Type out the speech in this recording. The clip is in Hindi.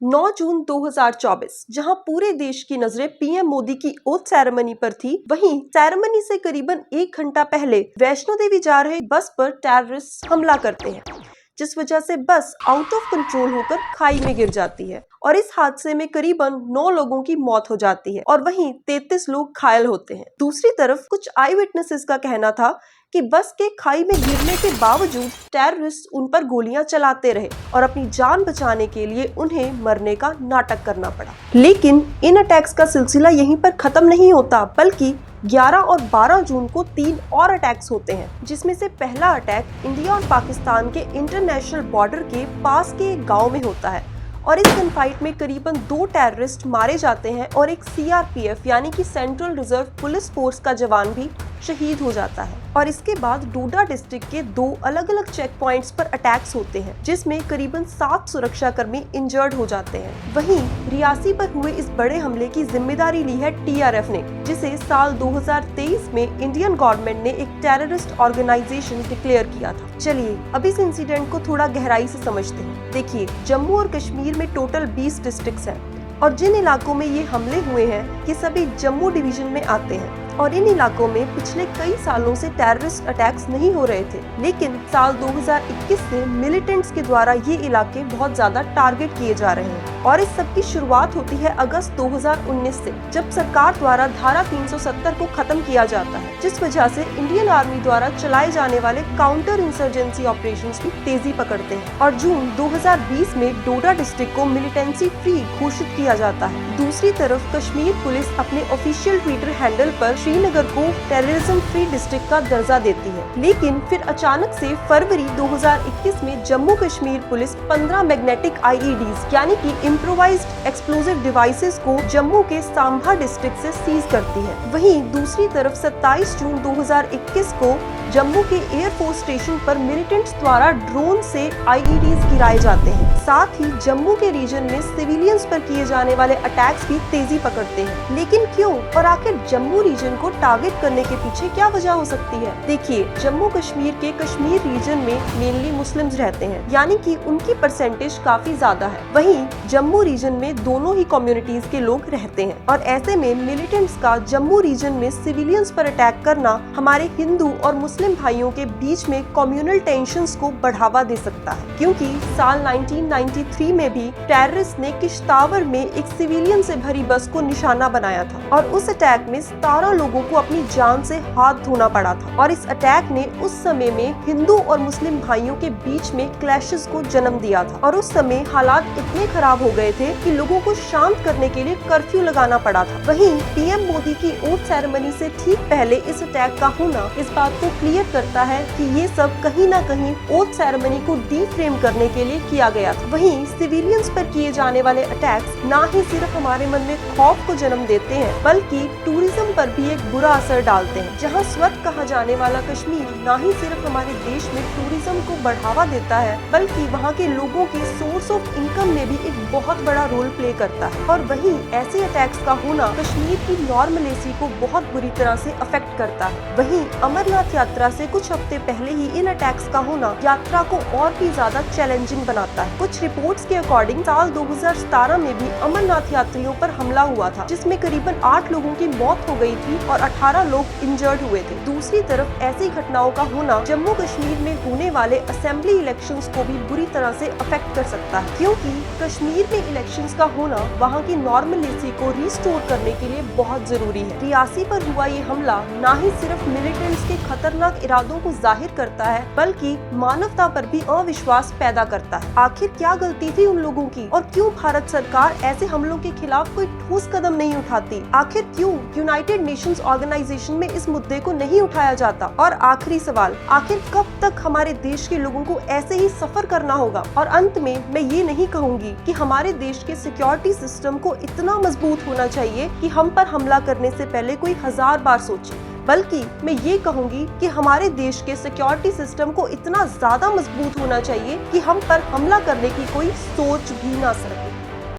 9 जून 2024, जहां पूरे देश की नजरें पीएम मोदी की ओथ सेरेमनी पर थी, वहीं सेरेमनी से करीबन 1 घंटा पहले वैष्णो देवी जा रहे बस पर टेररिस्ट हमला करते हैं, जिस वजह से बस आउट ऑफ कंट्रोल होकर खाई में गिर जाती है और इस हादसे में करीबन 9 लोगों की मौत हो जाती है और वहीं 33 लोग घायल होते हैं। दूसरी तरफ कुछ आई विटनेसेस का कहना था कि बस के खाई में गिरने के बावजूद टेररिस्ट उन पर गोलियां चलाते रहे और अपनी जान बचाने के लिए उन्हें मरने का नाटक करना पड़ा। लेकिन इन अटैक्स का सिलसिला यहीं पर खत्म नहीं होता, बल्कि 11 और 12 जून को 3 और अटैक्स होते हैं, जिसमें से पहला अटैक इंडिया और पाकिस्तान के इंटरनेशनल बॉर्डर के पास के एक गाँव में होता है और इस गनफाइट में करीबन 2 टेररिस्ट मारे जाते हैं और एक सीआरपीएफ यानी कि सेंट्रल रिजर्व पुलिस फोर्स का जवान भी शहीद हो जाता है। और इसके बाद डोडा डिस्ट्रिक्ट के 2 अलग अलग चेक पॉइंट्स पर अटैक्स होते हैं, जिसमें करीबन 7 सुरक्षाकर्मी इंजर्ड हो जाते हैं। वहीं रियासी पर हुए इस बड़े हमले की जिम्मेदारी ली है टीआरएफ ने, जिसे साल 2023 में इंडियन गवर्नमेंट ने एक टेररिस्ट ऑर्गेनाइजेशन डिक्लेयर किया था। चलिए अब इस इंसिडेंट को थोड़ा गहराई से समझते हैं। देखिए, जम्मू और कश्मीर में टोटल 20 डिस्ट्रिक्ट्स हैं और जिन इलाकों में ये हमले हुए हैं ये सभी जम्मू डिवीजन में आते हैं और इन इलाकों में पिछले कई सालों से टेररिस्ट अटैक्स नहीं हो रहे थे, लेकिन साल 2021 से मिलिटेंट्स के द्वारा ये इलाके बहुत ज्यादा टारगेट किए जा रहे हैं और इस सब की शुरुआत होती है अगस्त 2019 से, जब सरकार द्वारा धारा 370 को खत्म किया जाता है, जिस वजह से इंडियन आर्मी द्वारा चलाए जाने वाले काउंटर इंसर्जेंसी ऑपरेशंस की तेजी पकड़ते हैं और जून 2020 में डोडा डिस्ट्रिक्ट को मिलिटेंसी फ्री घोषित किया जाता है। दूसरी तरफ कश्मीर पुलिस अपने ऑफिशियल ट्विटर हैंडल पर श्रीनगर को टेररिज्म फ्री डिस्ट्रिक्ट का दर्जा देती है, लेकिन फिर अचानक से फरवरी 2021 में जम्मू कश्मीर पुलिस 15 मैग्नेटिक आईईडीज यानी कि इम्प्रोवाइज्ड एक्सप्लोजिव डिवाइसेस को जम्मू के सांभा डिस्ट्रिक्ट से सीज करती है। वहीं दूसरी तरफ 27 जून 2021 को जम्मू के एयरफोर्स स्टेशन पर मिलिटेंट्स द्वारा ड्रोन से आईईडीज गिराए जाते हैं। साथ ही जम्मू के रीजन में सिविलियंस पर किए जाने वाले अटैक्स भी तेजी पकड़ते हैं। लेकिन क्यों और आखिर जम्मू रीजन को टारगेट करने के पीछे क्या वजह हो सकती है? देखिए, जम्मू कश्मीर के कश्मीर रीजन में मेनली मुस्लिम्स रहते हैं, यानी कि उनकी परसेंटेज काफी ज्यादा है। वहीं जम्मू रीजन में दोनों ही कम्युनिटीज के लोग रहते हैं और ऐसे में मिलिटेंट्स का जम्मू रीजन में सिविलियंस पर अटैक करना हमारे हिंदू और मुस्लिम भाइयों के बीच में कम्युनल टेंशंस को बढ़ावा दे सकता है, क्योंकि साल 1993 में भी टेररिस्ट ने किश्तावर में एक सिविलियन से भरी बस को निशाना बनाया था और उस अटैक में 17 लोगों को अपनी जान से हाथ धोना पड़ा था और इस अटैक ने उस समय में हिंदू और मुस्लिम भाइयों के बीच में क्लैशेस को जन्म दिया था और उस समय हालात इतने खराब हो गए थे कि लोगों को शांत करने के लिए कर्फ्यू लगाना पड़ा था। वहीं पीएम मोदी की ओथ सेरेमनी से ठीक पहले इस अटैक का होना इस बात को क्लियर करता है कि ये सब कहीं ना कहीं ओथ सेरेमनी को डीफ्रेम करने के लिए किया गया था। वहीं सिविलियंस पर किए जाने वाले अटैक्स ना ही सिर्फ हमारे मन में खौफ को जन्म देते हैं, बल्कि टूरिज्म पर भी एक बुरा असर डालते हैं। जहां स्वर्ग कहा जाने वाला कश्मीर ना ही सिर्फ हमारे देश में टूरिज्म को बढ़ावा देता है, बल्कि वहां के लोगों के सोर्स ऑफ इनकम में भी एक बहुत बड़ा रोल प्ले करता है। और वहीं ऐसे अटैक्स का होना कश्मीर की नॉर्मलेसी को बहुत बुरी तरह से अफेक्ट करता है। वहीं अमरनाथ यात्रा से कुछ हफ्ते पहले ही इन अटैक्स का होना यात्रा को और भी ज्यादा चैलेंजिंग बनाता है। कुछ रिपोर्ट्स के अकॉर्डिंग साल 2017 में भी अमरनाथ यात्रियों पर हमला हुआ था, जिसमें करीबन 8 लोगों की मौत हो गई थी और 18 लोग इंजर्ड हुए थे। दूसरी तरफ ऐसी घटनाओं का होना जम्मू कश्मीर में होने वाले असेंबली इलेक्शंस को भी बुरी तरह से अफेक्ट कर सकता है, क्योंकि कश्मीर में इलेक्शंस का होना वहां की नॉर्मलेसी को रिस्टोर करने के लिए बहुत जरूरी है। रियासी पर हुआ ये हमला ना ही सिर्फ मिलिटेंट्स के खतरनाक इरादों को जाहिर करता है, बल्कि मानवता पर भी अविश्वास पैदा करता है। आखिर क्या गलती थी उन लोगों की और क्यों भारत सरकार ऐसे हमलों के खिलाफ कोई ठोस कदम नहीं उठाती? आखिर क्यों यूनाइटेड नेशंस ऑर्गेनाइजेशन में इस मुद्दे को नहीं उठाया जाता? और आखिरी सवाल, आखिर कब तक हमारे देश के लोगों को ऐसे ही सफर करना होगा? और अंत में मैं ये नहीं कहूँगी कि हमारे देश के सिक्योरिटी सिस्टम को इतना मजबूत होना चाहिए कि हम पर हमला करने से पहले कोई 1000 बार सोचे, बल्कि मैं ये कहूँगी कि हमारे देश के सिक्योरिटी सिस्टम को इतना ज्यादा मजबूत होना चाहिए कि हम पर हमला करने की कोई सोच भी ना सके।